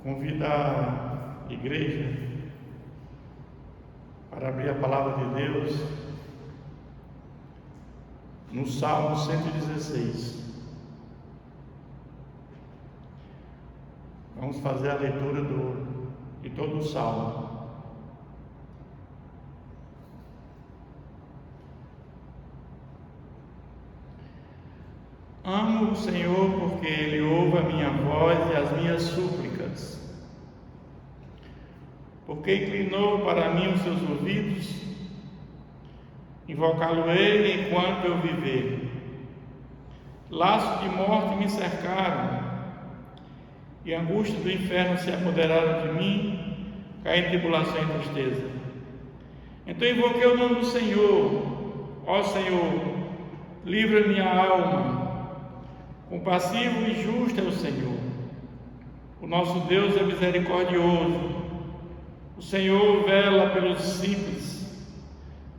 Convido a igreja para abrir a palavra de Deus no Salmo 116. Vamos fazer a leitura de todo o Salmo. Amo o Senhor porque Ele ouve a minha voz e as minhas súplicas. Porque inclinou para mim os seus ouvidos, invocá-lo-ei enquanto eu viver. Laços de morte me cercaram, e a angústia do inferno se apoderaram de mim, caí em tribulação e tristeza. Então invoquei o nome do Senhor. Ó Senhor, livra minha alma. Compassivo e justo é o Senhor. O nosso Deus é misericordioso. O Senhor vela pelos simples.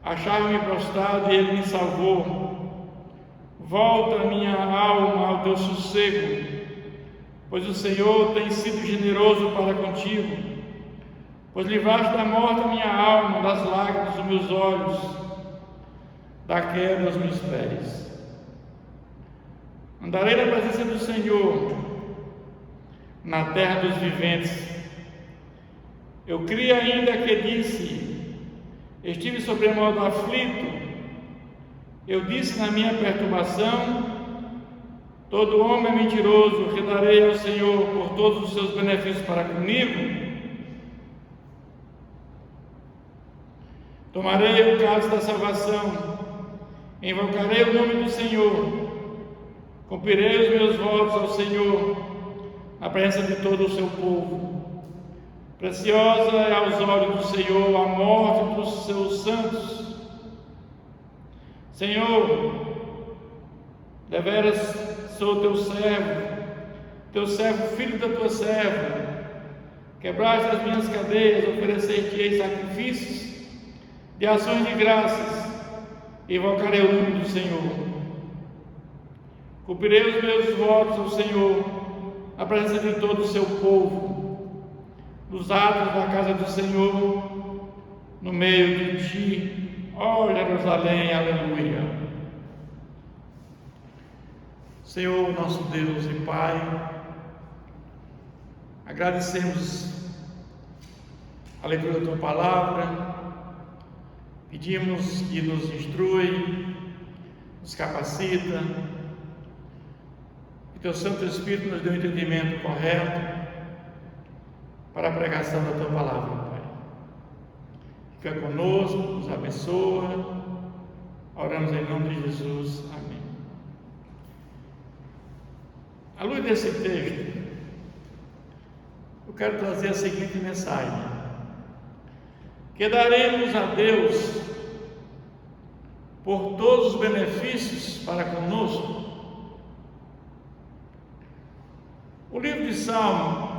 Achava-me prostrado e Ele me salvou. Volta minha alma ao teu sossego, pois o Senhor tem sido generoso para contigo. Pois livraste da morte a minha alma, das lágrimas dos meus olhos, da queda aos meus pés. Andarei na presença do Senhor, na terra dos viventes. Eu criei ainda que disse: estive sobremodo aflito. Eu disse na minha perturbação: todo homem é mentiroso. Que darei ao Senhor por todos os seus benefícios para comigo? Tomarei o cálice da salvação, invocarei o nome do Senhor. Cumprirei os meus votos ao Senhor, na presença de todo o seu povo. Preciosa é aos olhos do Senhor a morte dos seus santos. Senhor, deveras sou teu servo, filho da tua serva. Quebraste as minhas cadeias, oferecer-te-ei sacrifícios de ações de graças, e invocarei o nome do Senhor. Cumprirei os meus votos ao Senhor, na presença de todo o seu povo, nos atos da casa do Senhor, no meio de ti, ó Jerusalém, aleluia. Senhor, nosso Deus e Pai, agradecemos a leitura da tua palavra, pedimos que nos instrui, nos capacita, que teu Santo Espírito nos dê um entendimento correto para a pregação da tua palavra, Pai. Fica conosco, nos abençoa. Oramos em nome de Jesus. Amém. À luz desse texto, eu quero trazer a seguinte mensagem: que daremos a Deus por todos os benefícios para conosco. O livro de Salmo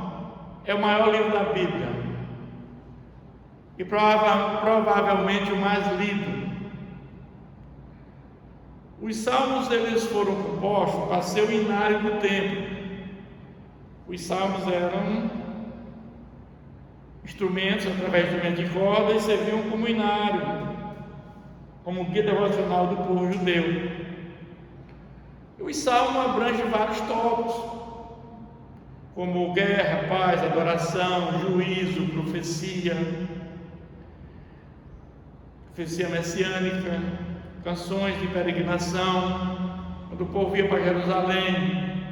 é o maior livro da Bíblia e provavelmente o mais lido. Os salmos eles foram compostos para ser o inário do templo. Os salmos eram instrumentos, através de instrumento de corda, e serviam como inário, como guia devocional do povo judeu. E os salmos abrangem vários tópicos, como guerra, paz, adoração, juízo, profecia messiânica, canções de peregrinação, quando o povo ia para Jerusalém,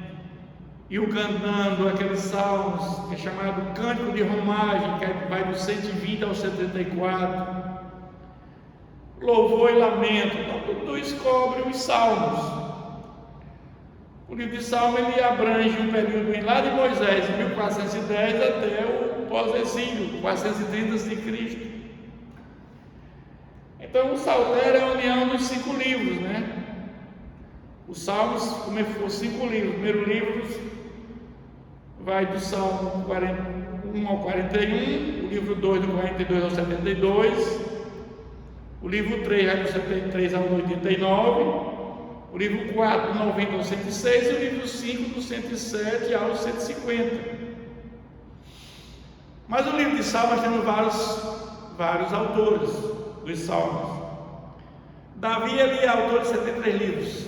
iam cantando aqueles salmos que é chamado Cântico de Romagem, que vai do 120 ao 74, louvor e lamento. Então tudo isso cobre os salmos. O livro de Salmo ele abrange um período lá de Moisés, 1410, até o pós-exílio, 430 a.C. Então o Saltério é a união dos 5 livros, né? Os Salmos, como se fossem 5 livros. O primeiro livro vai do Salmo 41 ao 41, o livro 2 do 42 ao 72, o livro 3 vai do 73 ao 89, o livro 4, do 90 ao 106, e o livro 5, do 107 ao 150. Mas no livro de Salmos temos vários autores dos Salmos. Davi, ele é autor de 73 livros.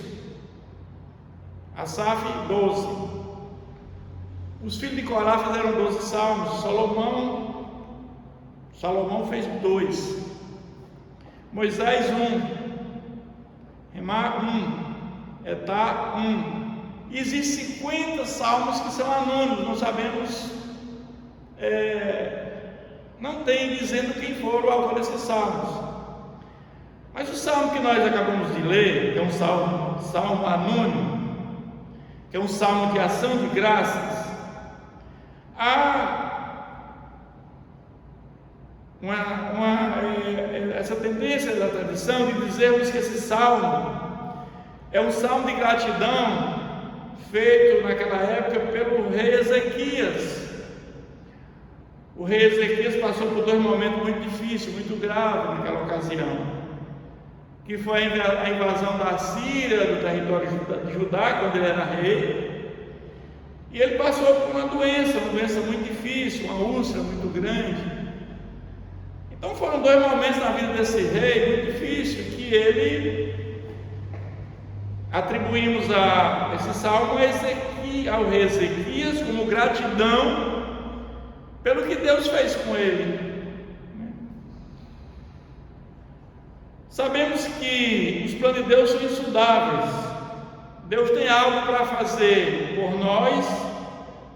Asaf, 12. Os filhos de Corá fizeram 12 salmos. Salomão fez 2. Moisés, 1. Remar, 1. Etá, 1. E existem 50 salmos que são anônimos, não sabemos, não tem dizendo quem foram o autor desses salmos. Mas o salmo que nós acabamos de ler, que é um salmo anônimo, que é um salmo de ação de graças, há essa tendência da tradição de dizermos que esse salmo é um salmo de gratidão feito naquela época pelo rei Ezequias. O rei Ezequias passou por 2 momentos muito difíceis, muito graves naquela ocasião, que foi a invasão da Síria, do território de Judá, quando ele era rei, e ele passou por uma doença muito difícil, uma úlcera muito grande. Então foram 2 momentos na vida desse rei muito difícil, que ele atribuímos esse salmo ao rei Ezequias como gratidão pelo que Deus fez com ele. Sabemos que os planos de Deus são insondáveis. Deus tem algo para fazer por nós,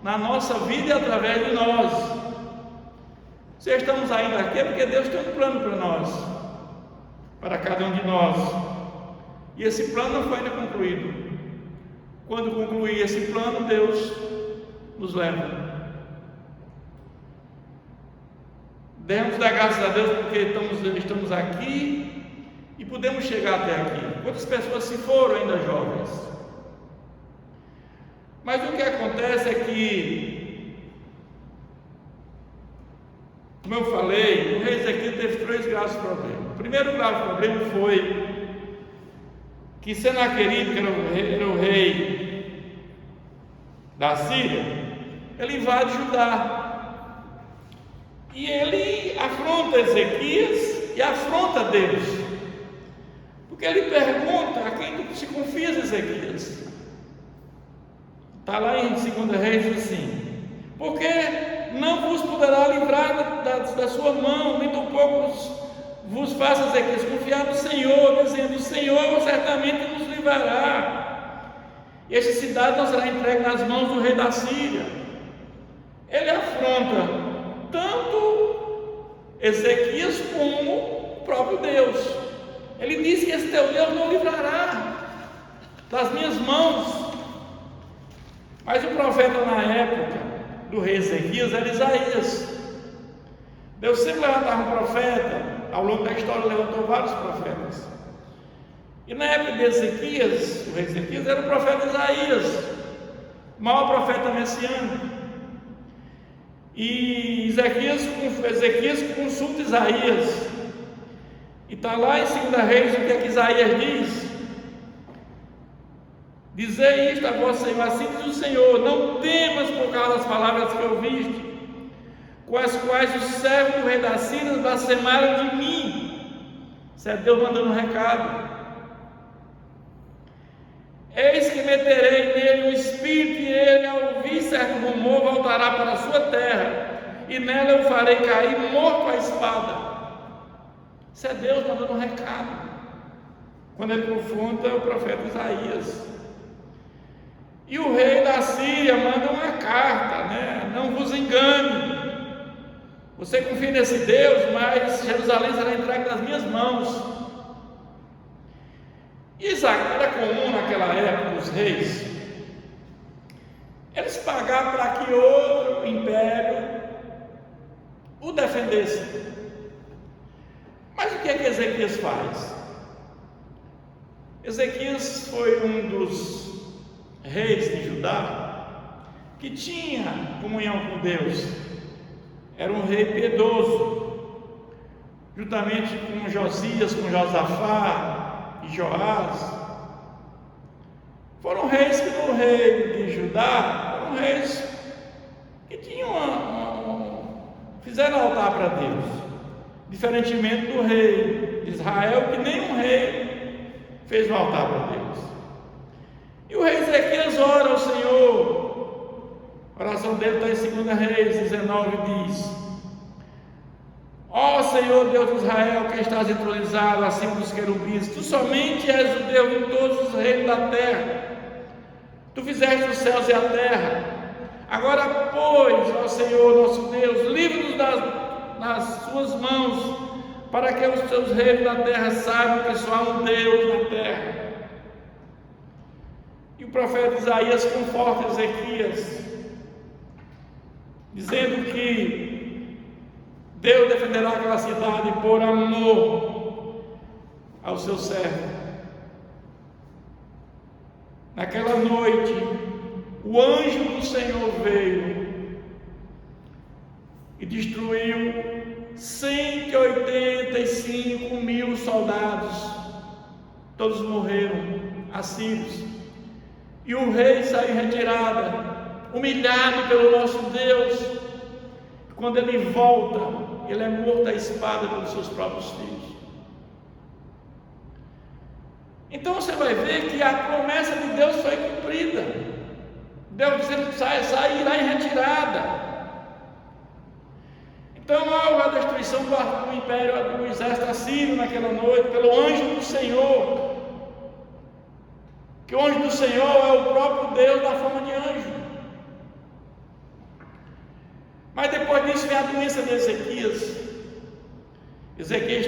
na nossa vida e através de nós. Se estamos ainda aqui é porque Deus tem um plano para nós, para cada um de nós. E esse plano não foi ainda concluído. Quando concluir esse plano, Deus nos leva. Devemos dar graças a Deus porque estamos aqui e podemos chegar até aqui. Quantas pessoas se foram ainda jovens? Mas o que acontece é que, como eu falei, o rei Ezequias teve 3 graves problemas. O primeiro grave problema foi que Senaqueribe, que era o rei da Síria, ele invade Judá. E ele afronta Ezequias e afronta Deus. Porque ele pergunta: a quem tu se confias, Ezequias? Está lá em 2 Reis, diz assim: porque não vos poderá livrar da sua mão, nem tampouco vos faça, Ezequias, confiar no Senhor, dizendo: o Senhor certamente nos livrará, e esta cidade não será entregue nas mãos do rei da Síria. Ele afronta tanto Ezequias como o próprio Deus. Ele diz que esse teu Deus não livrará das minhas mãos. Mas o profeta na época do rei Ezequias era Isaías. Deus sempre levantava um profeta. Ao longo da história levantou vários profetas. E na época de Ezequias, o rei Ezequias era o profeta Isaías, o maior profeta messiânico. E Ezequias consulta Isaías. E está lá em 2 Reis o que é que Isaías diz: dizei isto a vós, Senhor, assim diz o Senhor: não temas por causa das palavras que ouviste, com as quais os servos do rei da Síria blasfemaram de mim. Isso é Deus mandando um recado. Eis que meterei nele um espírito, e ele, ao ouvir certo rumor, voltará para a sua terra, e nela eu farei cair morto a espada. Isso é Deus mandando um recado, quando ele confronta o profeta Isaías. E o rei da Síria manda uma carta, não vos engane, você confia nesse Deus, mas Jerusalém será entregue nas minhas mãos. E era comum naquela época os reis eles pagar para que outro império o defendesse. Mas o que é que Ezequias faz? Ezequias foi um dos reis de Judá que tinha comunhão com Deus. Era um rei piedoso, juntamente com Josias, com Josafá e Joás. Foram reis que no rei de Judá, foram reis que tinham fizeram altar para Deus, diferentemente do rei de Israel, que nenhum rei fez um altar para Deus. E o rei Ezequias ora ao Senhor. A oração dele está em 2 Reis 19, diz: ó Senhor Deus de Israel, que estás entronizado acima dos querubins, tu somente és o Deus de todos os reinos da terra. Tu fizeste os céus e a terra. Agora, pois, ó Senhor nosso Deus, livra-nos nas suas mãos, para que os teus reinos da terra saibam que só há um Deus na terra. E o profeta Isaías conforta Ezequias, dizendo que Deus defenderá aquela cidade por amor ao seu servo. Naquela noite, o anjo do Senhor veio e destruiu 185.000 soldados. Todos morreram, assírios. E o rei saiu em retirada, humilhado pelo nosso Deus. Quando ele volta, ele é morto à espada pelos seus próprios filhos. Então você vai ver que a promessa de Deus foi cumprida. Deus dizendo que sairá em retirada. Então houve a destruição do império, do exército assírio naquela noite, pelo anjo do Senhor. Que o anjo do Senhor é o próprio Deus na forma de anjo. Mas depois disso vem a doença de Ezequias. Ezequias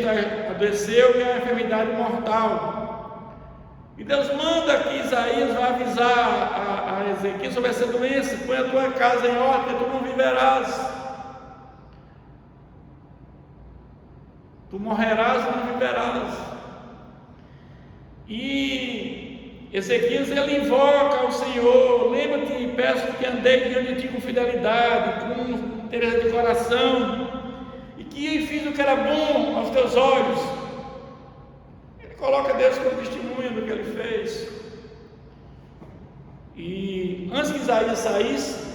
adoeceu e é uma enfermidade mortal. E Deus manda que Isaías vá avisar a Ezequias sobre essa doença: põe a tua casa em ordem, tu não viverás. Tu morrerás e não viverás. E Ezequias ele invoca ao Senhor: lembra-te e peço que andei diante de ti com fidelidade, com interesse de coração, e que fiz o que era bom aos teus olhos. Ele coloca Deus como testemunha do que ele fez. E antes que Isaías saísse,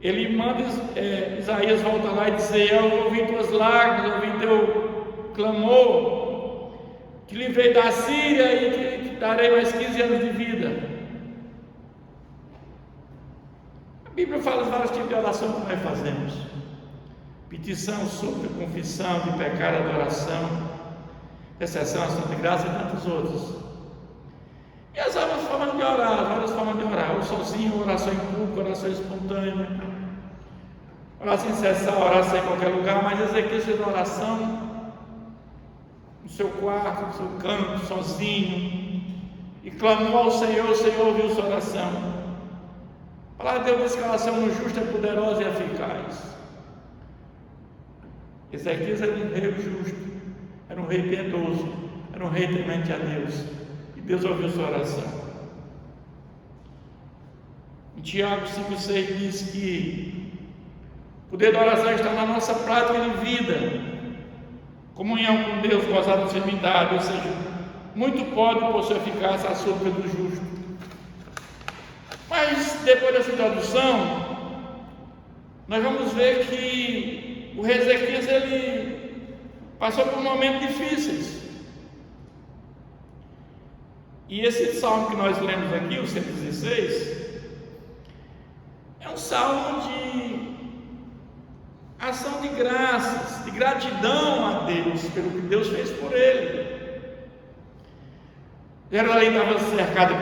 ele manda Isaías volta lá e dizer: eu ouvi tuas lágrimas, ouvi teu clamor, te livrei da Síria e te darei mais 15 anos de vida. A Bíblia fala de vários tipos de oração que nós fazemos: petição, súplica, confissão de pecado, adoração, exceção, ação de graça e tantos outros. E as várias formas de orar, ou sozinho, oração em público, oração espontânea, oração incessante, oração em qualquer lugar. Mas Ezequias fez uma oração no seu quarto, no seu canto, sozinho, e clamou ao Senhor. O Senhor ouviu sua oração. A palavra de Deus diz que a oração no justo é poderosa e eficaz. Ezequias era um rei justo, era um rei piedoso, era um rei temente a Deus, e Deus ouviu sua oração. Em Tiago 5,6 diz que o poder da oração está na nossa prática de vida, comunhão com Deus, gozar de enfermidade, ou seja, muito pode por sua eficácia a súplica do justo. Mas depois dessa introdução, nós vamos ver que o rei Ezequias ele passou por momentos difíceis. E esse salmo que nós lemos aqui, o 116, é um salmo de ação de graças, de gratidão a Deus pelo que Deus fez por ele. Jerusalém estava cercada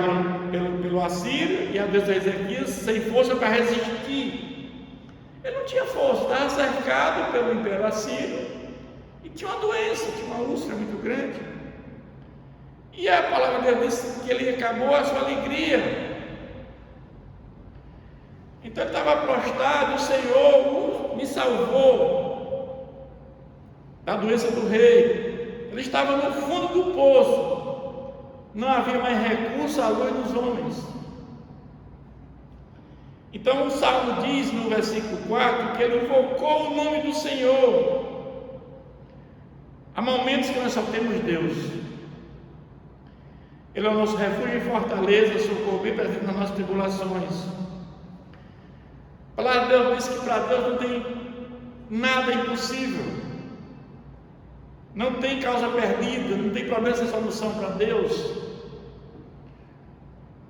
pelo assírio, e a Deus de Ezequias sem força para resistir. Ele não tinha força, estava cercado pelo império assírio e tinha uma doença, tinha uma úlcera muito grande. E a palavra de Deus disse que ele acabou a sua alegria. Então ele estava prostrado: o Senhor me salvou da doença do rei. Ele estava no fundo do poço, não havia mais recurso à luz dos homens. Então o Salmo diz no versículo 4 que ele invocou o nome do Senhor. Há momentos que nós só temos Deus. Ele é o nosso refúgio e fortaleza, socorro bem presente nas nossas tribulações. A palavra de Deus diz que para Deus não tem nada impossível, não tem causa perdida, não tem problema sem solução para Deus.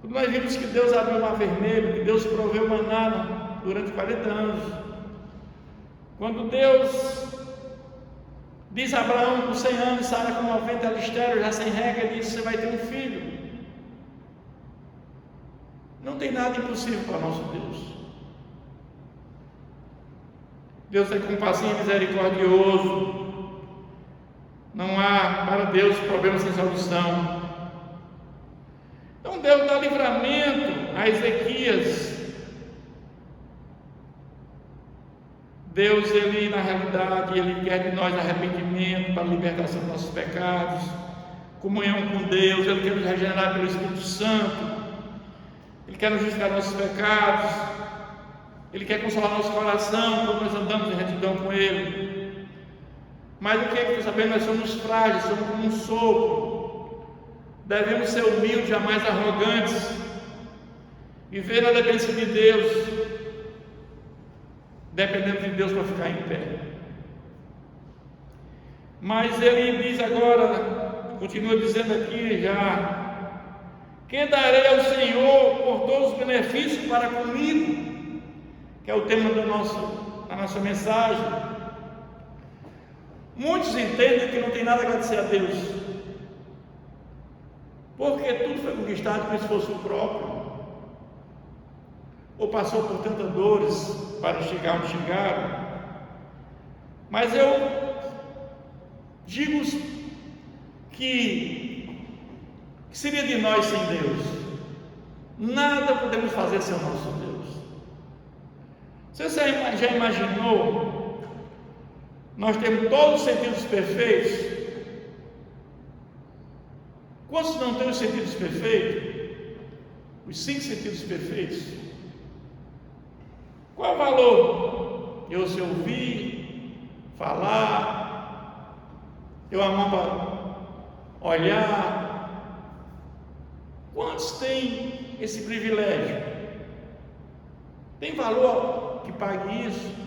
Quando nós vimos que Deus abriu o mar vermelho, que Deus proveu maná durante 40 anos, quando Deus diz a Abraão com 100 anos, Sara com 90, ela estéril, já sem regra, ele diz: você vai ter um filho. Não tem nada impossível para nosso Deus. Deus é compassivo e misericordioso. Não há para Deus problema sem solução. Então Deus dá livramento a Ezequias. Deus, Ele na realidade, Ele quer de nós arrependimento para a libertação dos nossos pecados, comunhão com Deus. Ele quer nos regenerar pelo Espírito Santo, Ele quer nos justificar nossos pecados, Ele quer consolar nosso coração quando nós andamos em retidão com Ele. Mas o que é que nós sabemos? Nós somos frágeis, somos como um sopro. Devemos ser humildes, jamais arrogantes, viver na dependência de Deus, dependendo de Deus para ficar em pé. Mas ele diz agora, continua dizendo aqui já: que darei ao Senhor por todos os benefícios para comigo, que é o tema da nossa mensagem. Muitos entendem que não tem nada a agradecer a Deus, porque tudo foi conquistado com esforço próprio, ou passou por tantas dores para chegar onde chegaram. Mas eu digo que seria de nós sem Deus? Nada podemos fazer sem o nosso Deus. Você já imaginou? Nós temos todos os sentidos perfeitos. Quantos não têm os sentidos perfeitos? Os 5 sentidos perfeitos. Qual o valor? Eu se ouvir, falar, eu a mão para olhar. Quantos têm esse privilégio? Tem valor que pague isso?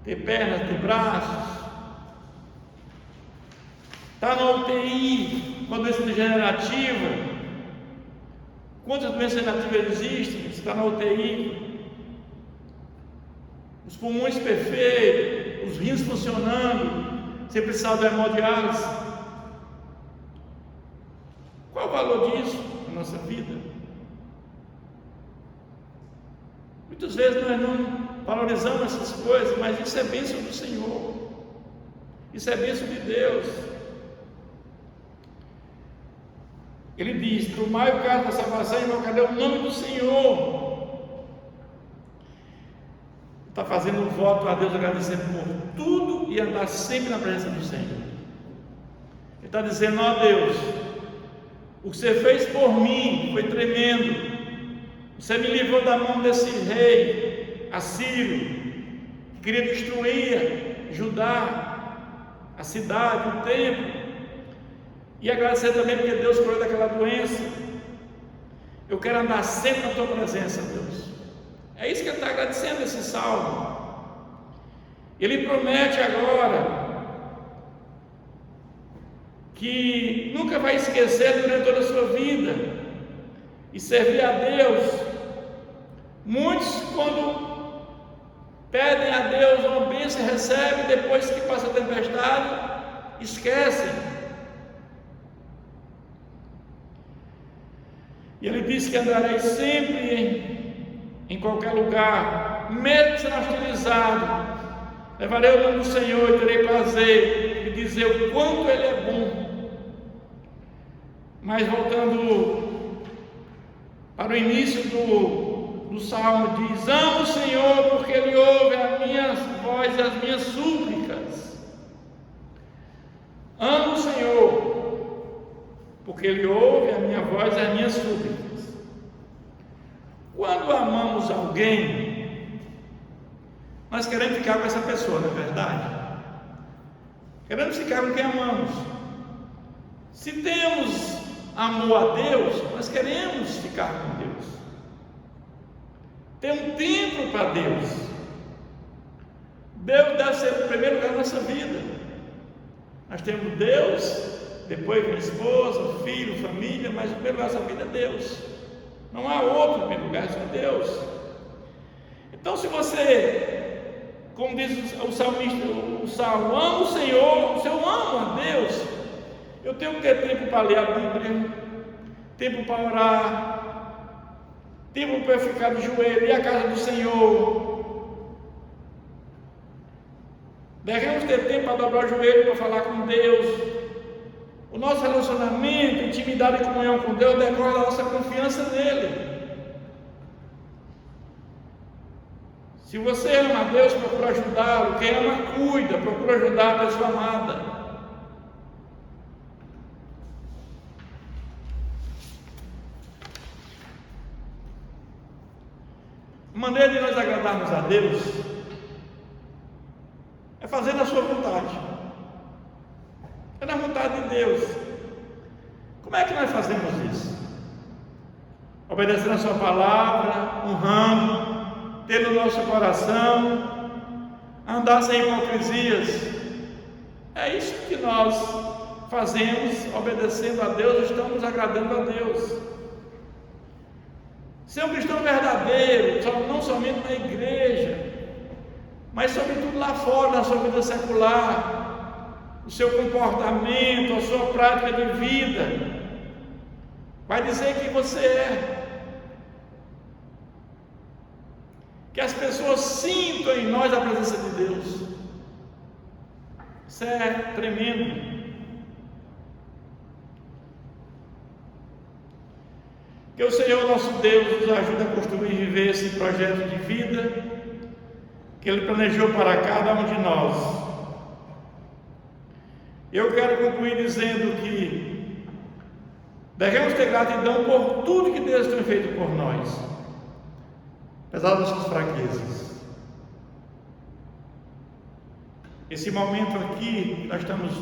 Ter pernas, ter braços? Está na UTI, uma doença degenerativa. Quantas doenças degenerativas existem? Está na UTI. Os pulmões perfeitos, os rins funcionando, sem precisar de hemodiálise. Qual o valor disso na nossa vida? Muitas vezes nós não valorizamos essas coisas, mas isso é bênção do Senhor, isso é bênção de Deus. Ele diz: trumai o carro da salvação e invocarei o nome do Senhor. Está fazendo um voto a Deus, agradecendo por tudo e andar sempre na presença do Senhor. Ele está dizendo: ó Deus, o que você fez por mim foi tremendo. Você me livrou da mão desse rei assírio, que queria destruir Judá, a cidade, o templo. E agradecer também porque Deus curou daquela doença. Eu quero andar sempre na tua presença, Deus. É isso que ele está agradecendo esse salmo. Ele promete agora que nunca vai esquecer durante toda a sua vida e servir a Deus. Muitos, quando pedem a Deus uma bênção, recebem, depois que passa a tempestade, esquecem. E ele diz que andarei sempre em qualquer lugar, mesmo sendo hostilizado, levarei o nome do Senhor e terei prazer em dizer o quanto Ele é bom. Mas voltando para o início do salmo, diz: amo o Senhor porque Ele ouve a minha voz e as minhas súplicas. Amo o Senhor porque Ele ouve a minha voz e as minhas súplicas. Quando amamos alguém, nós queremos ficar com essa pessoa, não é verdade? Queremos ficar com quem amamos. Se temos amor a Deus, nós queremos ficar com Deus. ter um tempo para Deus. Deus deve ser o primeiro lugar da nossa vida. Nós temos Deus, depois vem esposa, filho, família, mas o primeiro lugar da nossa vida é Deus. Não há outro primeiro lugar, só Deus. Então, se você, como diz o salmista, o salmo, ama o Senhor, se eu amo a Deus, eu tenho que ter tempo para ler a Bíblia, tempo para orar, tempo para ficar de joelho, ir à casa do Senhor. Devemos ter tempo para dobrar o joelho, para falar com Deus. O nosso relacionamento, intimidade e comunhão com Deus decorre da nossa confiança nele. Se você ama a Deus, procura ajudá-lo. Quem ama, cuida, procura ajudar a pessoa amada. A maneira de nós agradarmos a Deus é fazendo a sua vontade. É na vontade de Deus. Como é que nós fazemos isso? Obedecendo a sua palavra, honrando, tendo o nosso coração, andar sem hipocrisias. É isso que nós fazemos, obedecendo a Deus, estamos agradando a Deus. Ser um cristão verdadeiro, não somente na igreja, mas sobretudo lá fora, na sua vida secular, o seu comportamento, a sua prática de vida, vai dizer quem você é. Que as pessoas sintam em nós a presença de Deus. Isso é tremendo. Que o Senhor nosso Deus nos ajude a construir e viver esse projeto de vida que Ele planejou para cada um de nós. Eu quero concluir dizendo que devemos ter gratidão por tudo que Deus tem feito por nós, apesar das suas fraquezas. Esse momento aqui, nós estamos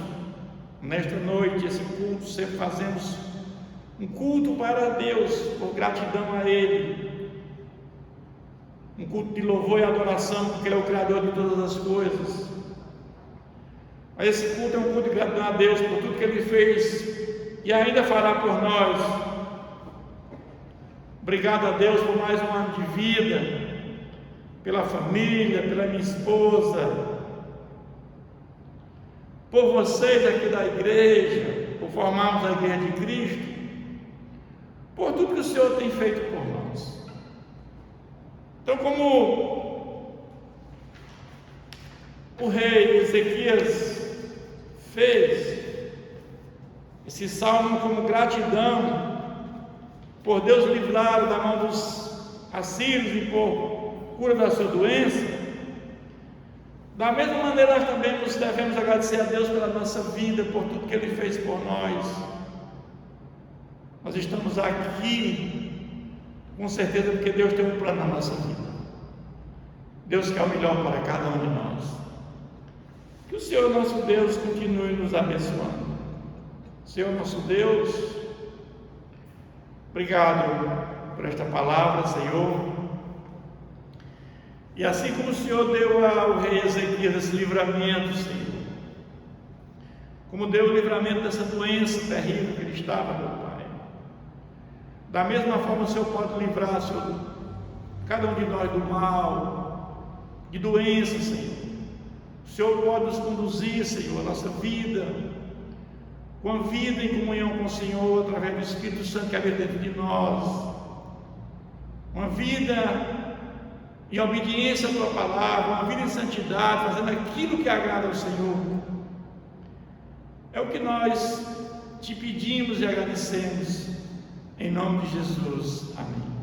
nesta noite, esse culto, sempre fazemos um culto para Deus, por gratidão a Ele, um culto de louvor e adoração, porque Ele é o Criador de todas as coisas. Mas esse culto é um culto de gratidão a Deus por tudo que Ele fez e ainda fará por nós. Obrigado a Deus por mais um ano de vida, pela família, pela minha esposa, por vocês aqui da igreja, por formarmos a igreja de Cristo, por tudo que o Senhor tem feito por nós. Então, como o rei Ezequias fez esse salmo como gratidão por Deus livrar da mão dos assírios e por cura da sua doença, da mesma maneira nós também nos devemos agradecer a Deus pela nossa vida, por tudo que Ele fez por nós. Nós estamos aqui com certeza porque Deus tem um plano na nossa vida. Deus quer o melhor para cada um de nós. Que o Senhor nosso Deus continue nos abençoando. Senhor nosso Deus, obrigado por esta palavra, Senhor. E assim como o Senhor deu ao rei Ezequias esse livramento, Senhor, como deu o livramento dessa doença terrível que ele estava, meu Pai, da mesma forma o Senhor pode livrar, Senhor, cada um de nós do mal, de doença, Senhor. O Senhor pode nos conduzir, Senhor, a nossa vida, com a vida em comunhão com o Senhor, através do Espírito Santo que habita dentro de nós, uma vida em obediência à Tua palavra, uma vida em santidade, fazendo aquilo que agrada ao Senhor. É o que nós te pedimos e agradecemos, em nome de Jesus. Amém.